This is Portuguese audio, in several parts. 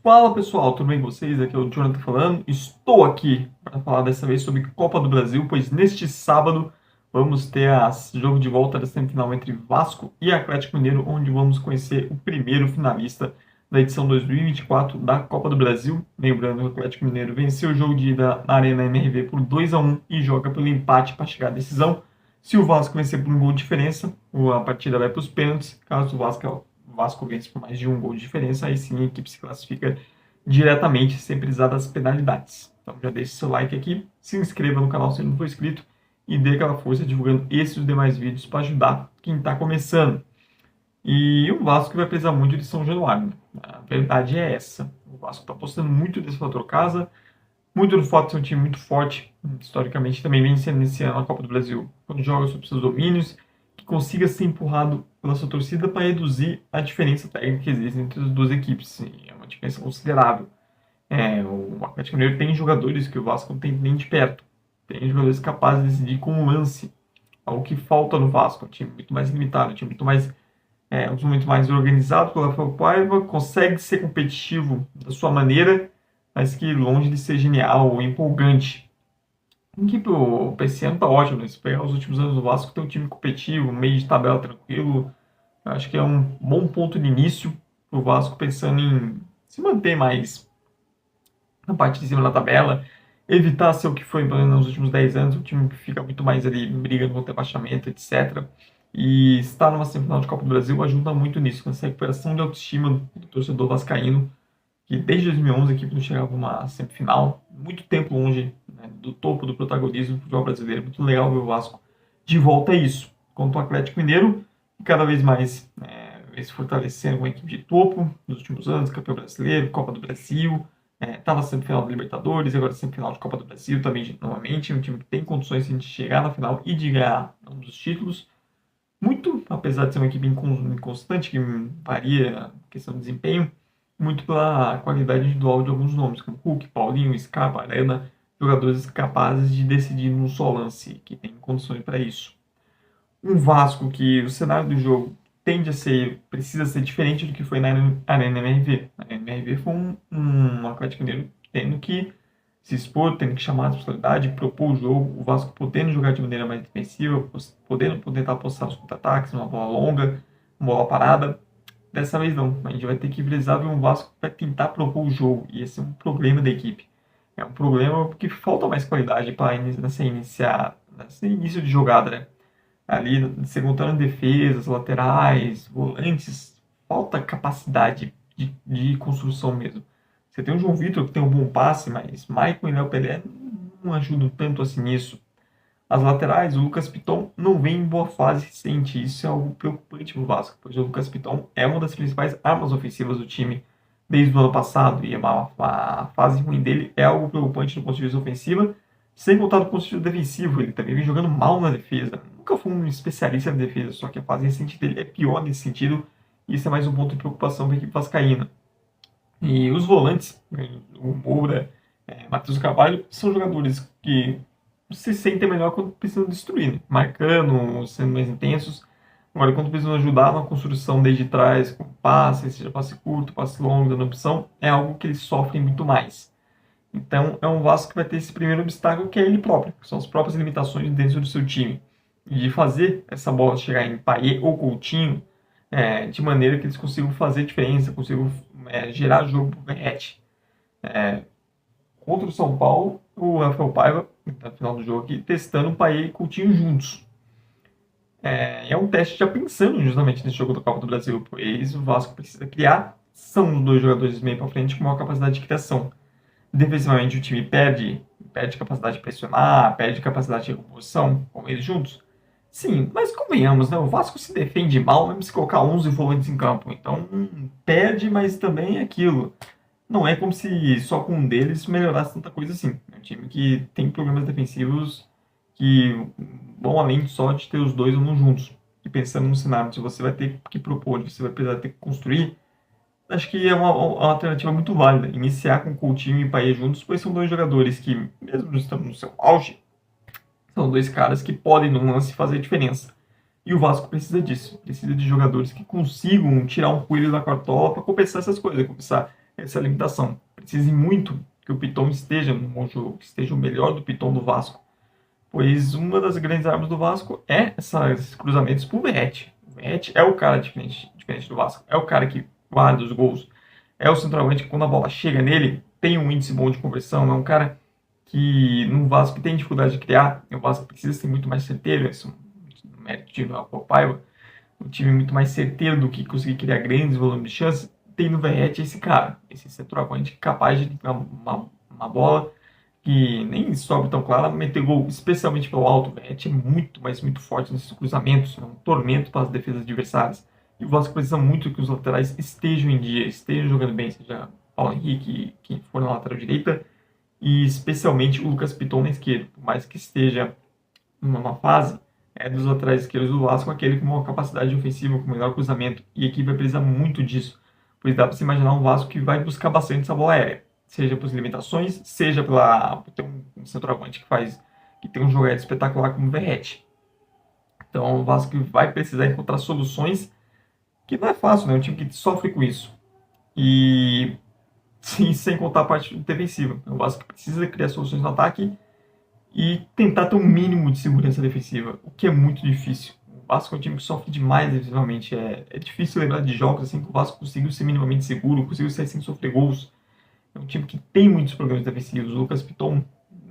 Fala pessoal, tudo bem com vocês? Aqui é o Jonathan falando. Estou aqui para falar dessa vez sobre Copa do Brasil, pois neste sábado vamos ter jogo de volta da semifinal entre Vasco e Atlético Mineiro, onde vamos conhecer o primeiro finalista da edição 2024 da Copa do Brasil. Lembrando que o Atlético Mineiro venceu o jogo de ida na Arena MRV por 2-1 e joga pelo empate para chegar à decisão. Se o Vasco vencer por um gol de diferença, a partida vai para os pênaltis. Caso o Vasco vence por mais de um gol de diferença, aí sim a equipe se classifica diretamente, sem precisar das penalidades. Então já deixe seu like aqui, se inscreva no canal se não for inscrito e dê aquela força divulgando esses e os demais vídeos para ajudar quem está começando. E o Vasco vai precisar muito de São Januário. A verdade é essa. O Vasco está apostando muito nesse fator casa, muito do fato de ser um time muito forte, historicamente também vem sendo nesse ano na Copa do Brasil, quando joga sobre seus domínios, que consiga ser empurrado pela sua torcida para reduzir a diferença técnica que existe entre as duas equipes. E é uma diferença considerável. O Atlético Mineiro tem jogadores que o Vasco não tem nem de perto. Tem jogadores capazes de decidir com um lance. Algo que falta no Vasco. Um time muito mais limitado, um time muito mais organizado pelo Rafael Paiva, consegue ser competitivo da sua maneira, mas que longe de ser genial ou empolgante. A equipe, esse ano tá ótimo, né? Se pegar os últimos anos do Vasco, tem um time competitivo, meio de tabela tranquilo. Eu acho que é um bom ponto de início para o Vasco, pensando em se manter mais na parte de cima da tabela, evitar ser o que foi nos últimos 10 anos, um time que fica muito mais ali brigando contra rebaixamento, etc. E estar numa semifinal de Copa do Brasil ajuda muito nisso, nessa recuperação de autoestima do torcedor vascaíno, que desde 2011 a equipe não chegava a uma semifinal, muito tempo longe, né, do topo do protagonismo do futebol brasileiro. Muito legal ver o Vasco de volta a isso. Quanto ao Atlético Mineiro, cada vez mais vem se fortalecendo com a equipe de topo nos últimos anos, campeão brasileiro, Copa do Brasil, estava semifinal da Libertadores, agora semifinal de Copa do Brasil também, novamente, um time que tem condições de chegar na final e de ganhar um dos títulos. Muito, apesar de ser uma equipe inconstante, que varia a questão de desempenho, muito pela qualidade individual de alguns nomes, como Hulk, Paulinho, Scarpa, Arana, jogadores capazes de decidir num só lance, que tem condições para isso. Um Vasco que o cenário do jogo precisa ser diferente do que foi na Arena MRV. A Arena MRV foi um Atlético Mineiro tendo que se expor, tendo que chamar a responsabilidade, propor o jogo, o Vasco podendo jogar de maneira mais defensiva, podendo tentar apostar nos contra-ataques, uma bola longa, uma bola parada. Dessa vez não, a gente vai ter que visar ver um Vasco que vai tentar propor o jogo, e esse é um problema da equipe. É um problema porque falta mais qualidade para nesse início de jogada, né? Ali, se contando defesas, laterais, volantes, falta capacidade de construção mesmo. Você tem o João Vitor que tem um bom passe, mas Maicon e Léo Pelé não ajudam tanto assim nisso. As laterais, o Lucas Piton não vem em boa fase recente. Isso é algo preocupante para o Vasco, pois o Lucas Piton é uma das principais armas ofensivas do time desde o ano passado. E a fase ruim dele é algo preocupante do ponto de vista ofensivo, sem contar do ponto de vista defensivo. Ele também vem jogando mal na defesa. Nunca foi um especialista na defesa, só que a fase recente dele é pior nesse sentido. E isso é mais um ponto de preocupação para a equipe vascaína. E os volantes, o Moura, Matheus Carvalho, são jogadores que se sentem melhor quando precisam destruir, né? Marcando, sendo mais intensos. Agora, quando precisam ajudar na construção desde trás, com passe, seja passe curto, passe longo, dando opção, é algo que eles sofrem muito mais. Então, é um Vasco que vai ter esse primeiro obstáculo, que é ele próprio, que são as próprias limitações dentro do seu time. E de fazer essa bola chegar em Payet ou Coutinho, de maneira que eles consigam fazer diferença, consigam gerar jogo para o Verratti. Contra o São Paulo, o Rafael Paiva, no final do jogo aqui, testando o Payet e Coutinho juntos. É um teste já pensando justamente nesse jogo da Copa do Brasil, pois o Vasco precisa criar, são os dois jogadores meio para frente com maior capacidade de criação. Defensivamente o time perde capacidade de pressionar, perde capacidade de recomposição com eles juntos. Sim, mas convenhamos, né? O Vasco se defende mal mesmo se colocar 11 volantes em campo. Então, perde, mas também é aquilo. Não é como se só com um deles melhorasse tanta coisa assim. É um time que tem problemas defensivos que vão além só de ter os dois ou não juntos. E pensando no cenário, se você vai ter que propor, você vai precisar ter que construir, acho que é uma alternativa muito válida. Iniciar com Coutinho e Payet juntos, pois são dois jogadores que, mesmo estando no seu auge, são dois caras que podem, num lance, fazer diferença. E o Vasco precisa disso. Precisa de jogadores que consigam tirar um coelho da cartola para compensar essas coisas. Compensar essa limitação. Precise muito que o Piton esteja no bom jogo, que esteja o melhor do Piton do Vasco. Pois uma das grandes armas do Vasco é esses cruzamentos pro Verratti. O Verratti é o cara diferente do Vasco. É o cara que guarda os gols. É o centroavante que quando a bola chega nele, tem um índice bom de conversão. É um cara que no Vasco tem dificuldade de criar. O Vasco precisa ser muito mais certeiro. Isso é um mérito de Paiva. Um time muito mais certeiro do que conseguir criar grandes volumes de chances. Tem no Verratti esse cara, esse centroavante capaz de pegar uma bola que nem sobe tão clara, meter gol, especialmente pelo alto. O Verratti é muito, mas muito forte nesses cruzamentos, é um tormento para as defesas adversárias. E o Vasco precisa muito que os laterais estejam em dia, estejam jogando bem, seja Paulo Henrique, quem for na lateral direita, e especialmente o Lucas Piton na esquerda. Por mais que esteja numa fase dos laterais esquerdos do Vasco, aquele com uma capacidade ofensiva, com melhor cruzamento, e a equipe vai precisar muito disso, pois dá para se imaginar um Vasco que vai buscar bastante essa bola aérea, seja por limitações, seja por ter um centroavante que tem um jogador espetacular como o Verratti. Então o Vasco vai precisar encontrar soluções, que não é fácil, né? É um time que sofre com isso. E sim, sem contar a parte defensiva. O Vasco precisa criar soluções no ataque e tentar ter um mínimo de segurança defensiva, o que é muito difícil. O Vasco é um time que sofre demais defensivamente. É difícil lembrar de jogos assim que o Vasco conseguiu ser minimamente seguro, conseguiu sair sem sofrer gols. É um time que tem muitos problemas defensivos. O Lucas Piton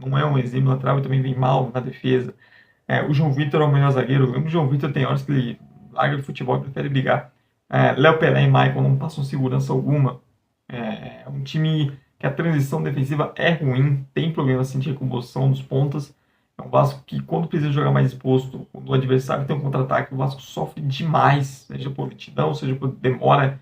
não é um exemplo lateral e também vem mal na defesa. O João Vitor é o melhor zagueiro. O João Vitor tem horas que ele larga do futebol e prefere brigar. Léo Pelé e Michael não passam segurança alguma. É um time que a transição defensiva é ruim, tem problemas assim, de recomposição dos pontas. É um Vasco que, quando precisa jogar mais exposto, quando o adversário tem um contra-ataque, o Vasco sofre demais, seja por lentidão, seja por demora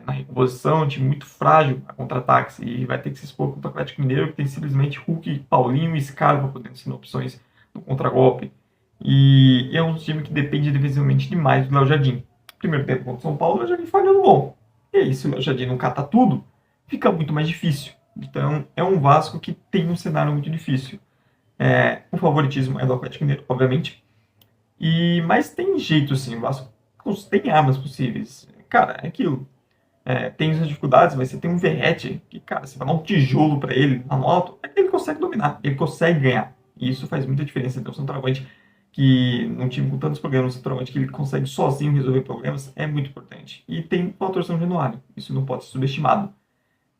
na recomposição. É um time muito frágil a contra-ataques e vai ter que se expor contra o Atlético Mineiro, que tem simplesmente Hulk, Paulinho e Scarpa podendo ser opções no contra-golpe. E é um time que depende defensivamente demais do Léo Jardim. Primeiro tempo contra o São Paulo, o Léo Jardim falhando bom. E aí, se o Léo Jardim não cata tudo, fica muito mais difícil. Então, é um Vasco que tem um cenário muito difícil. O favoritismo é do Atlético Mineiro, obviamente. Mas tem jeito, sim. O Vasco tem armas possíveis. Cara, é aquilo. Tem suas dificuldades, mas você tem um Verratti que, cara, você vai dar um tijolo para ele na moto, ele consegue dominar, ele consegue ganhar. E isso faz muita diferença. Então, um centroavante que, num time com tantos problemas, um centroavante que ele consegue sozinho resolver problemas, é muito importante. E tem o fator São Januário. Isso não pode ser subestimado.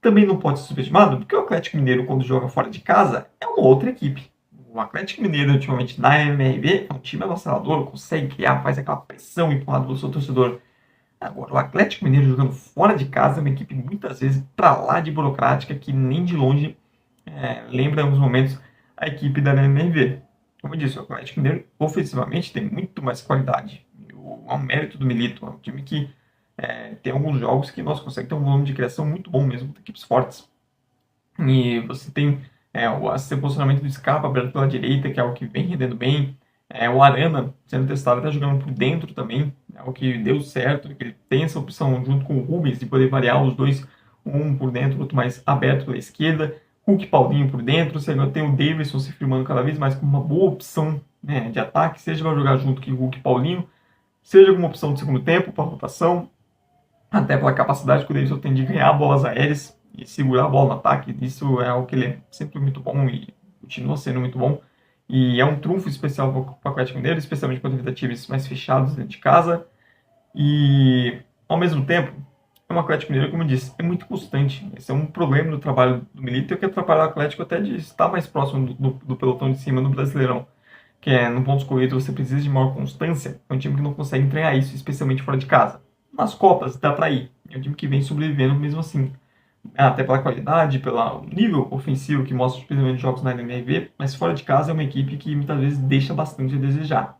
Também não pode ser subestimado porque o Atlético Mineiro, quando joga fora de casa, é uma outra equipe. O Atlético Mineiro, ultimamente, na MRV, é um time avassalador, consegue criar, faz aquela pressão empurrada do seu torcedor. Agora, o Atlético Mineiro jogando fora de casa é uma equipe muitas vezes para lá de burocrática, que nem de longe lembra em alguns momentos a equipe da MRV. Como eu disse, o Atlético Mineiro ofensivamente tem muito mais qualidade. É um mérito do Milito, é um time que tem alguns jogos que nós consegue ter um volume de criação muito bom mesmo, com equipes fortes. E você tem o posicionamento do Scarpa aberto pela direita, que é algo que vem rendendo bem. O Arana sendo testado, está jogando por dentro também, é o que deu certo, que ele tem essa opção junto com o Rubens de poder variar os dois, um por dentro, outro mais aberto pela esquerda, Hulk e Paulinho por dentro. Você agora tem o Davidson se firmando cada vez mais como uma boa opção de ataque, seja vai jogar junto com o Hulk e Paulinho, seja como opção de segundo tempo para rotação, até pela capacidade que o Davidson tem de ganhar bolas aéreas e segurar a bola no ataque. Isso é algo que ele é sempre muito bom e continua sendo muito bom. E é um trunfo especial para o Atlético Mineiro, especialmente quando evita times mais fechados dentro de casa. E, ao mesmo tempo, é um Atlético Mineiro, como eu disse, é muito constante. Esse é um problema do trabalho do Milito, que atrapalha o Atlético até de estar mais próximo do pelotão de cima no Brasileirão. Que no pontos corridos você precisa de maior constância. É um time que não consegue entregar isso, especialmente fora de casa. Nas Copas dá para ir. É um time que vem sobrevivendo mesmo assim. Até pela qualidade, pelo nível ofensivo que mostra os primeiros jogos na MRV, mas fora de casa é uma equipe que muitas vezes deixa bastante a desejar.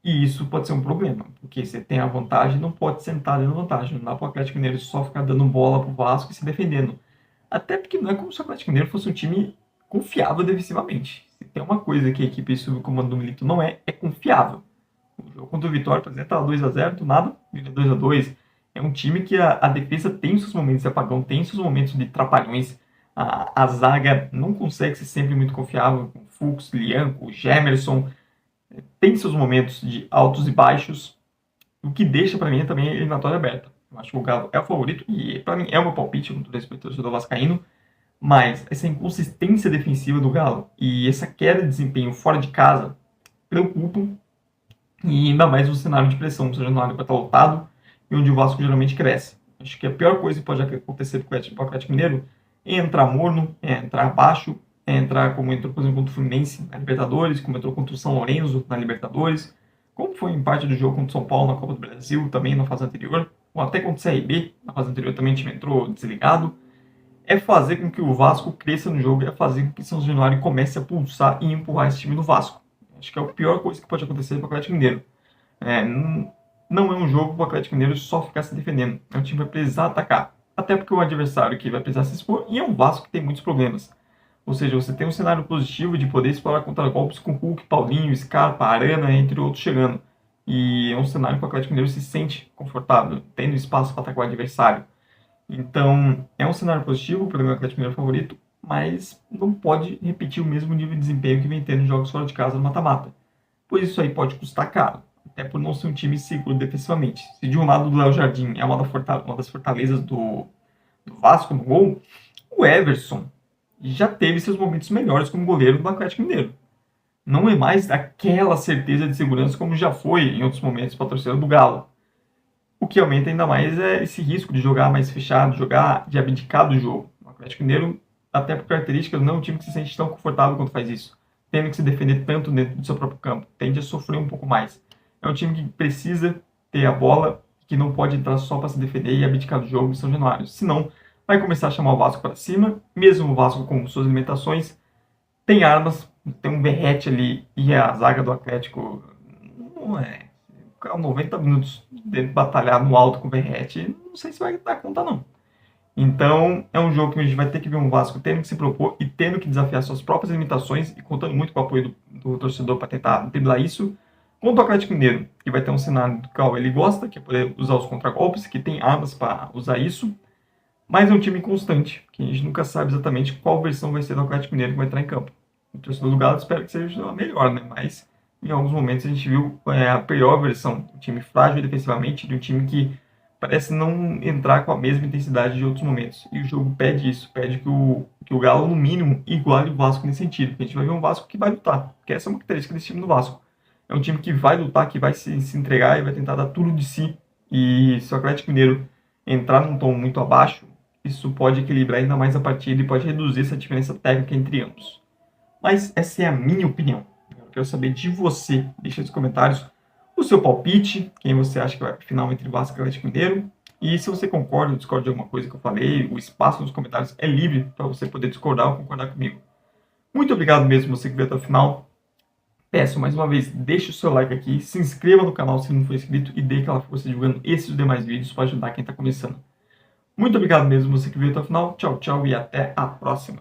E isso pode ser um problema, porque você tem a vantagem, não pode sentar dando vantagem. Não dá para o Atlético Mineiro só ficar dando bola para o Vasco e se defendendo. Até porque não é como se o Atlético Mineiro fosse um time confiável defensivamente. Se tem uma coisa que a equipe sob o comando do Milito não é confiável. O jogo contra o Vitória, por exemplo, estava 2-0, do nada, vira 2-2. É um time que a defesa tem seus momentos de apagão, tem seus momentos de trapalhões. A zaga não consegue ser sempre muito confiável, com Fux, Lianco, Gemerson. Tem seus momentos de altos e baixos, o que deixa para mim também a eliminatória aberta. Eu acho que o Galo é o favorito e, para mim, é o meu palpite, com todo respeito ao torcedor vascaíno. Mas essa inconsistência defensiva do Galo e essa queda de desempenho fora de casa preocupam, e ainda mais no cenário de pressão, ou seja, no área vai estar lotado e onde o Vasco geralmente cresce. Acho que a pior coisa que pode acontecer com o Atlético Mineiro é entrar morno, é entrar abaixo, é entrar como entrou, por exemplo, contra o Fluminense na Libertadores, como entrou contra o São Lourenço na Libertadores, como foi em parte do jogo contra o São Paulo na Copa do Brasil, também na fase anterior, ou até contra o CRB, na fase anterior também o time entrou desligado. É fazer com que o Vasco cresça no jogo, é fazer com que São Januário comece a pulsar e empurrar esse time do Vasco. Acho que é a pior coisa que pode acontecer para o Atlético Mineiro. Não é um jogo para o Atlético Mineiro só ficar se defendendo. É um time que vai precisar atacar. Até porque o adversário que vai precisar se expor, e é um Vasco que tem muitos problemas. Ou seja, você tem um cenário positivo de poder explorar contra-golpes com Hulk, Paulinho, Scarpa, Arana, entre outros chegando. E é um cenário que o Atlético Mineiro se sente confortável, tendo espaço para atacar o adversário. Então, é um cenário positivo para o meu Atlético Mineiro favorito, mas não pode repetir o mesmo nível de desempenho que vem tendo em jogos fora de casa no mata-mata. Pois isso aí pode custar caro, até por não ser um time seguro defensivamente. Se de um lado do Léo Jardim é uma das fortalezas do Vasco no gol, o Everson já teve seus momentos melhores como goleiro do Atlético Mineiro. Não é mais aquela certeza de segurança como já foi em outros momentos para a torcida do Galo. O que aumenta ainda mais é esse risco de jogar mais fechado, de abdicar do jogo. O Atlético Mineiro, até por características, não é um time que se sente tão confortável quanto faz isso. Tendo que se defender tanto dentro do seu próprio campo. Tende a sofrer um pouco mais. É um time que precisa ter a bola, que não pode entrar só para se defender e abdicar do jogo em São Januário. Senão, vai começar a chamar o Vasco para cima, mesmo o Vasco com suas limitações. Tem armas, tem um berrete ali, e a zaga do Atlético não é... 90 minutos de batalhar no alto com o Verratti, não sei se vai dar conta, não. Então, é um jogo que a gente vai ter que ver um Vasco tendo que se propor e tendo que desafiar suas próprias limitações e contando muito com o apoio do torcedor para tentar driblar isso. Quanto ao Atlético Mineiro, que vai ter um cenário do qual ele gosta, que é poder usar os contragolpes, que tem armas para usar isso, mas é um time inconstante, que a gente nunca sabe exatamente qual versão vai ser do Atlético Mineiro que vai entrar em campo. O torcedor do Galo espera que seja a melhor, né? Mas em alguns momentos a gente viu a pior versão, um time frágil defensivamente, de um time que parece não entrar com a mesma intensidade de outros momentos. E o jogo pede isso, pede que o Galo, no mínimo, iguale o Vasco nesse sentido. Porque a gente vai ver um Vasco que vai lutar, porque essa é uma característica desse time do Vasco. É um time que vai lutar, que vai se entregar e vai tentar dar tudo de si. E se o Atlético Mineiro entrar num tom muito abaixo, isso pode equilibrar ainda mais a partida e pode reduzir essa diferença técnica entre ambos. Mas essa é a minha opinião. Eu quero saber de você. Deixa nos comentários o seu palpite, quem você acha que vai para a final entre Vasco e Atlético Mineiro. E se você concorda ou discorda de alguma coisa que eu falei, o espaço nos comentários é livre para você poder discordar ou concordar comigo. Muito obrigado mesmo você que veio até o final. Peço mais uma vez, deixe o seu like aqui, se inscreva no canal se não for inscrito e dê aquela força divulgando esses e demais vídeos para ajudar quem está começando. Muito obrigado mesmo você que veio até o final. Tchau, tchau e até a próxima.